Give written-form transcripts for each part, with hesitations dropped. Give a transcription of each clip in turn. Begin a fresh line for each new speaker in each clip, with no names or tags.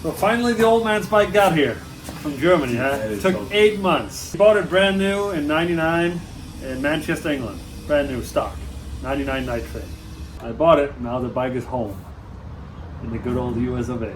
So finally the old man's bike got here from Germany, huh? It took 8 months. He bought it brand new in '99 in Manchester, England. Brand new stock, 99 Night Train. I bought it, now the bike is home in the good old US of A.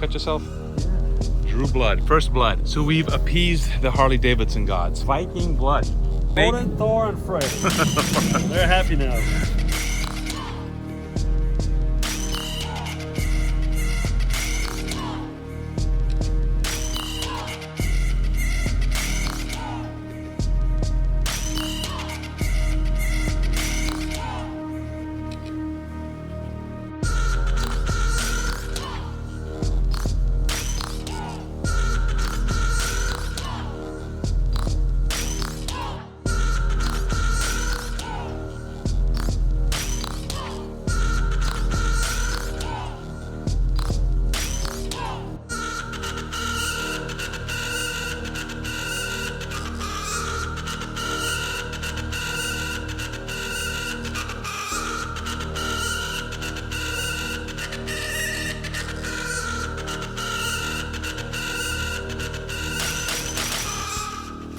Cut yourself? Drew blood, first blood. So we've appeased the Harley Davidson gods. Viking blood.
Odin, Thor, and Frey. They're happy now.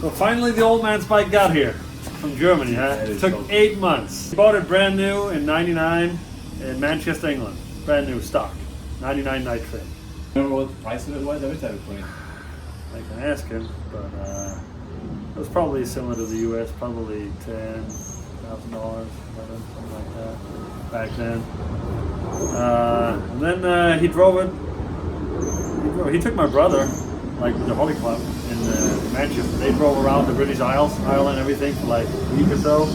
So finally the old man's bike got here from Germany, huh? It took 8 months. He bought it brand new in '99 in Manchester, England. Brand new stock, 99 Night Train.
Remember what the price of it was? I wish I would put it.
I can ask him, but it was probably similar to the US, probably $10,000, something like that back then. And then he drove it. He took my brother, like the Harley Club in Manchester. They drove around the British Isles and everything for like a week or so.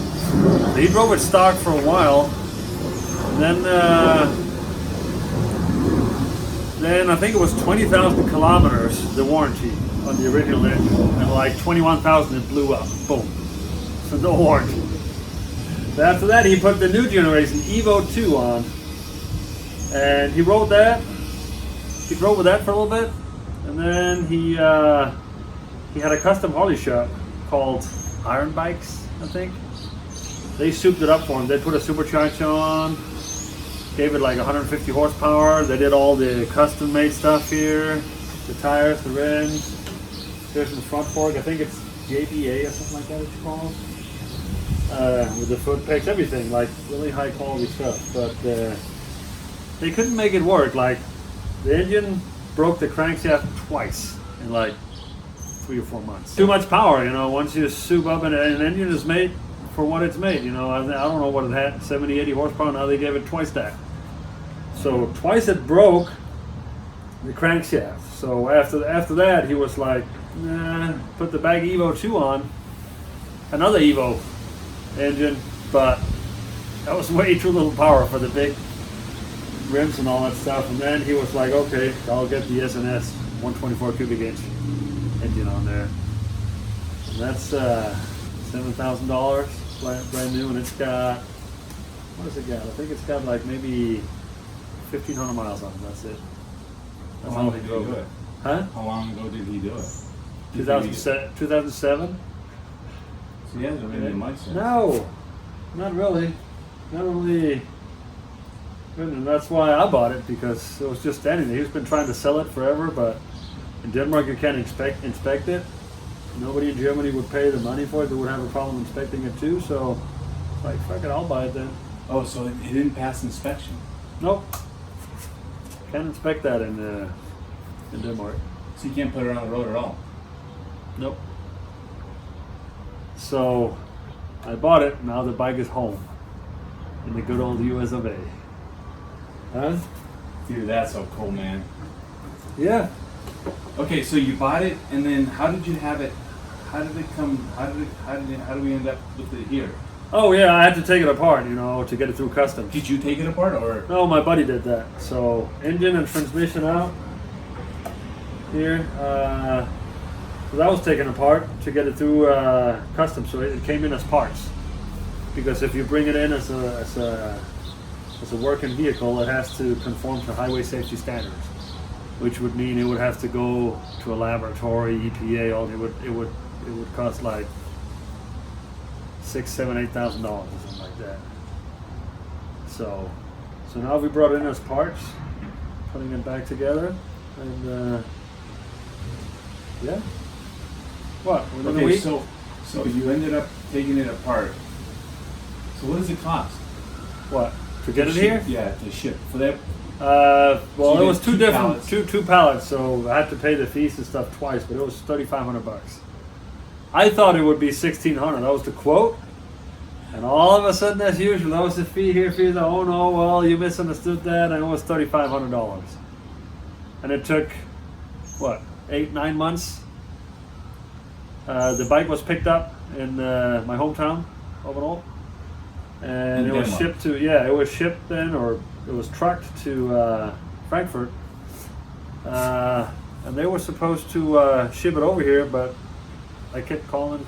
He drove it stock for a while. And then I think it was 20,000 kilometers, the warranty on the original engine, and like 21,000 it blew up. Boom. So no warranty. But after that he put the new generation Evo 2 on, and he rode that. He drove with that for a little bit, and then he had a custom Harley shop called Iron Bikes, I think. They souped it up for him. They put a supercharger on, gave it like 150 horsepower. They did all the custom made stuff here, the tires, the rims. There's the front fork. I think it's JBA or something like that it's called. With the foot pegs, everything, like really high quality stuff. But they couldn't make it work. Like the engine broke the crankshaft twice in like 3 or 4 months. Too much power, you know. Once you soup up an engine is made for what it's made, you know. I don't know what it had, 70, 80 horsepower. Now they gave it twice that. So twice it broke the crankshaft. So after that, he was like, nah, put the bag Evo 2 on, another Evo engine, but that was way too little power for the big rims and all that stuff. And then he was like, okay, I'll get the SNS 124 cubic inch engine on there. And that's $7,000 brand new, and it's got, what has it got? I think it's got like maybe 1,500 miles on it. That's it. That's
How long did he do it?
Huh?
How long ago did he do it?
2007.
So he hasn't really been much since.
No, not really. Not only And that's why I bought it, because it was just standing there. He's been trying to sell it forever, but in Denmark you can't inspect it. Nobody in Germany would pay the money for it. They would have a problem inspecting it too. So, like, fuck it, I'll buy it then.
Oh, so it didn't pass inspection.
Nope. Can't inspect that in Denmark.
So you can't put it on the road at all.
Nope. So, I bought it. Now the bike is home in the good old US of A. Huh?
Dude, that's so cool, man.
Yeah.
Okay, so you bought it, and then how did you have it? How did it come? How do we end up with it here?
Oh yeah, I had to take it apart, you know, to get it through customs.
Did you take it apart, or?
No, my buddy did that. So engine and transmission out here. So that was taken apart to get it through customs. So it came in as parts. Because if you bring it in as a working vehicle, it has to conform to highway safety standards, which would mean it would have to go to a laboratory, EPA. It would cost like $6,000, $7,000, $8,000 or something like that. So now we brought it in as parts, putting it back together, and yeah. What? Within a week?
So you ended up taking it apart. So what does it cost?
What? To get it
ship,
here?
Yeah, to ship for that.
Well,
So
it was
you did
two pallets, so I had to pay the fees and stuff twice, but it was $3,500. I thought it would be $1,600. That was the quote, and all of a sudden, as usual, that was the fee here, fee there. Oh no, well, you misunderstood that, and it was $3,500. And it took what, 8-9 months. The bike was picked up in my hometown, Overall. And
In
it was
Denmark.
shipped to, it was shipped then, or it was trucked to Frankfurt. And they were supposed to ship it over here, but I kept calling,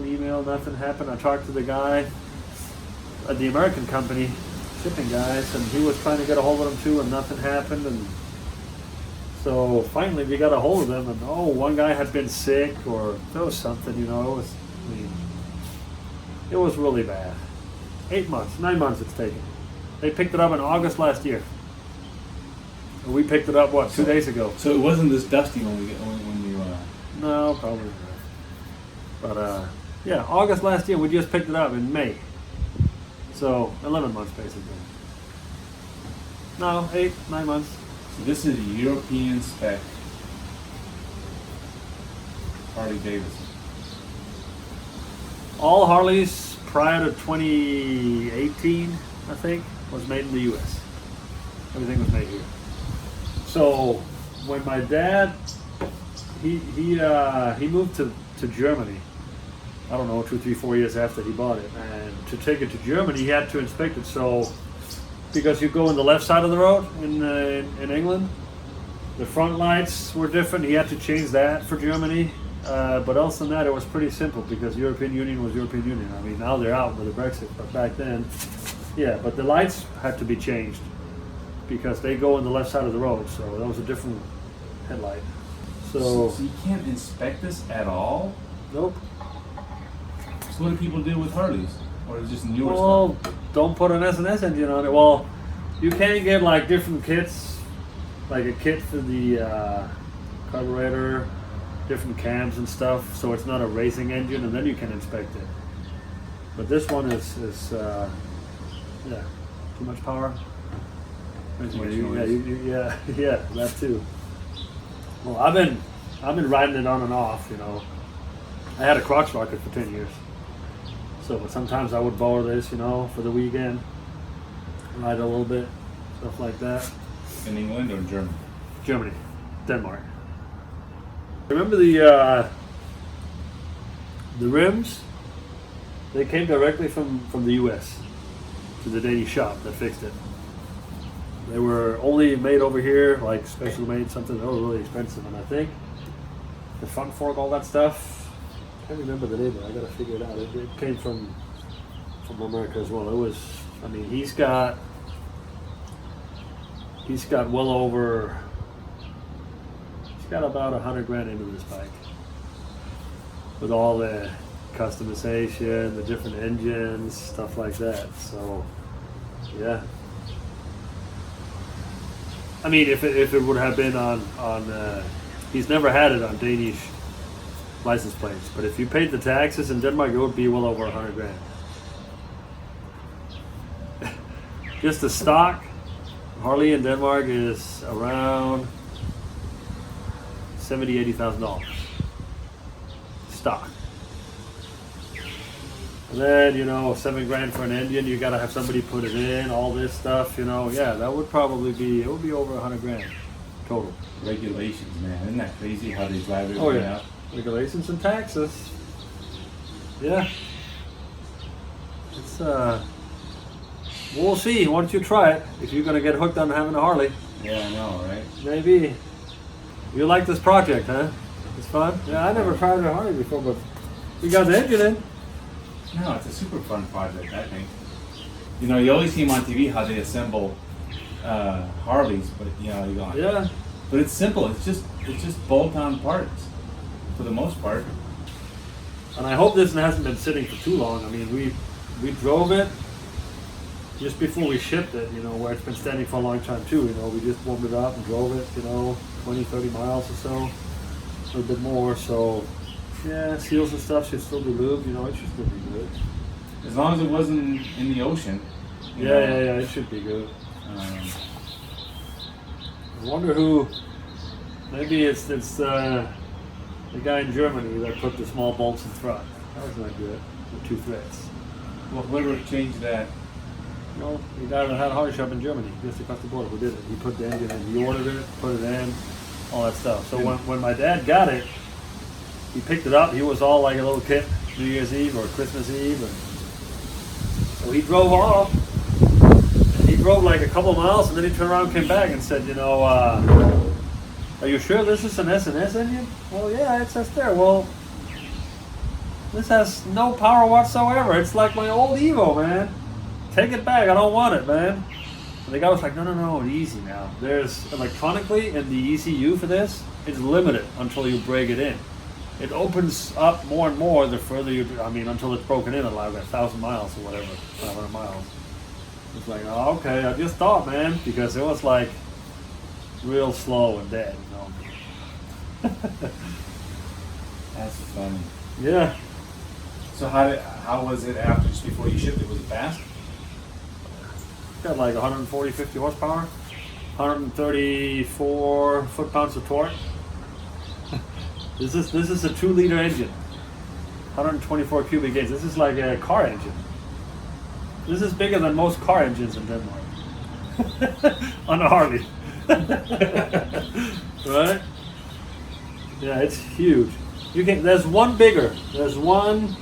email, nothing happened. I talked to the guy at the American company, shipping guys, and he was trying to get a hold of them too, and nothing happened. And so finally we got a hold of them, and one guy had been sick, or there was something, it was really bad. 8 months, 9 months it's taken. They picked it up in August last year. And we picked it up, 2 days ago?
So it wasn't this dusty when you.
No, probably not. But August last year, we just picked it up in May. So 11 months basically. No, 8-9 months.
So this is a European spec Harley Davidson.
All Harleys prior to 2018, I think, was made in the U.S. Everything was made here. So when my dad, he moved to Germany. I don't know, 2, 3, 4 years after he bought it, and to take it to Germany, he had to inspect it. So because you go on the left side of the road in England, the front lights were different. He had to change that for Germany. But else than that, it was pretty simple, because European Union was European Union. I mean, now they're out with the Brexit, but back then, but the lights had to be changed because they go on the left side of the road, so that was a different headlight. So
you can't inspect this at all?
Nope.
So what do people do with Harleys? Or is it just newer
Well,
stuff?
don't put an S&S engine on it. Well, you can get like different kits, like a kit for the carburetor, different cams and stuff, so it's not a racing engine, and then you can inspect it. But this one is too much power.
Too much noise.
Yeah, that too. Well, I've been riding it on and off. I had a crotch rocket for 10 years, so but sometimes I would borrow this, for the weekend, ride a little bit, stuff like that.
In England or Germany?
Germany, Denmark. Remember the rims? They came directly from the U.S. to the Danish shop that fixed it. They were only made over here, like special made something. They were really expensive, and I think the front fork, all that stuff. I can't remember the name, but I gotta figure it out. It came from America as well. It was. I mean, he's got well over. Got about $100,000 into this bike, with all the customization, the different engines, stuff like that. So, yeah. I mean, if it would have been on he's never had it on Danish license plates. But if you paid the taxes in Denmark, it would be well over 100 grand. Just the stock Harley in Denmark is around $80,000 stock. And then, you know, 7 grand for an engine, you gotta have somebody put it in, all this stuff, you know. Yeah, that would probably be, it would be over 100 grand total.
Regulations, man. Isn't that crazy how they drive it?
Oh yeah, regulations and taxes. Yeah. It's we'll see. Why don't you try it? If you're gonna get hooked on having a Harley.
Yeah, I know, right?
Maybe. You like this project, huh? It's fun? Yeah, I never tried a Harley before, but you got the engine in.
No, it's a super fun project, I think. You know, you always see them on TV how they assemble Harleys, but you know, you go,
Yeah.
But it's simple. It's just bolt-on parts for the most part.
And I hope this hasn't been sitting for too long. I mean, we drove it just before we shipped it, you know, where it's been standing for a long time too. You know, we just warmed it up and drove it, you know, 20, 30 miles or so, a little bit more. So, yeah, seals and stuff should still be lubed, you know, it should still be good.
As long as it wasn't in the ocean.
Yeah, it should be good. I wonder who, maybe it's the guy in Germany that put the small bolts in front. That was not good, the 2 threads.
Well, whoever changed that.
No, the guy that had a Harley shop in Germany, just across the border, who did it. He put the engine in, he ordered it, put it in, all that stuff. So when my dad got it, he picked it up, he was all like a little kid, New Year's Eve or Christmas Eve. And so he drove off, and he drove like a couple miles, and then he turned around and came back and said, you know, are you sure this is an S&S engine? Well, yeah, it says there. Well, this has no power whatsoever. It's like my old Evo, man. Take it back. I don't want it, man. And the guy was like, no, easy now. There's electronically in the ECU for this, it's limited until you break it in. It opens up more and more the further you, until it's broken in at like 1,000 miles or whatever, 500 miles. It's like, oh, okay, I just thought, man, because it was like real slow and dead, you know.
That's funny.
Yeah.
So how was it after, just before you shipped it? Was it fast?
Got like 140, 50 horsepower, 134 foot-pounds of torque. This is a 2-liter engine, 124 cubic inches. This is like a car engine. This is bigger than most car engines in Denmark. On a Harley. Right? Yeah, it's huge. There's one bigger. There's one.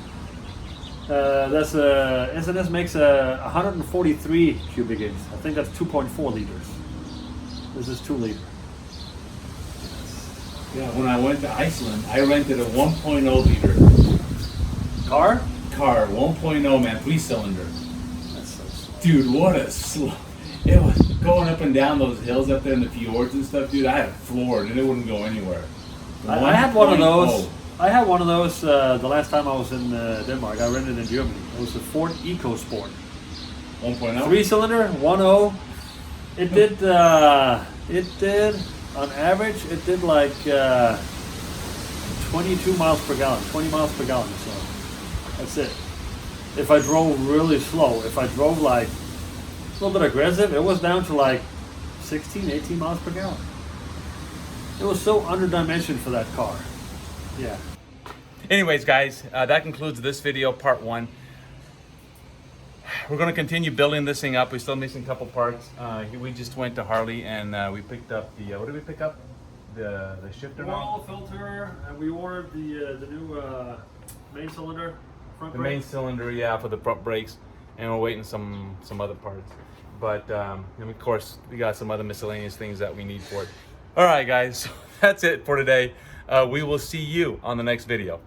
S&S makes a 143 cubic inches. I think that's 2.4 liters. This is 2 liter.
Yeah, when I went to Iceland, I rented a 1.0 liter
Car,
1.0, man, 3-cylinder.
That's so slow.
Dude, what a slow. It was going up and down those hills up there in the fjords and stuff, dude. I had it floored and it wouldn't go anywhere.
I had one of those. I had one of those the last time I was in Denmark. I rented in Germany. It was a Ford EcoSport.
1.0?
3-cylinder, 1.0. It did, on average, it did like 22 miles per gallon, 20 miles per gallon or so. That's it. If I drove really slow, if I drove like a little bit aggressive, it was down to like 16, 18 miles per gallon. It was so underdimensioned for that car. Yeah.
Anyways, guys, that concludes this video, part 1. We're going to continue building this thing up. We're still missing a couple parts. We just went to Harley and we picked up the, what did we pick up? The shifter
Oil filter, and we ordered the new main cylinder.
The main cylinder, yeah, for the front brakes, and we're waiting some other parts. But and of course, we got some other miscellaneous things that we need for it. All right, guys, so that's it for today. We will see you on the next video.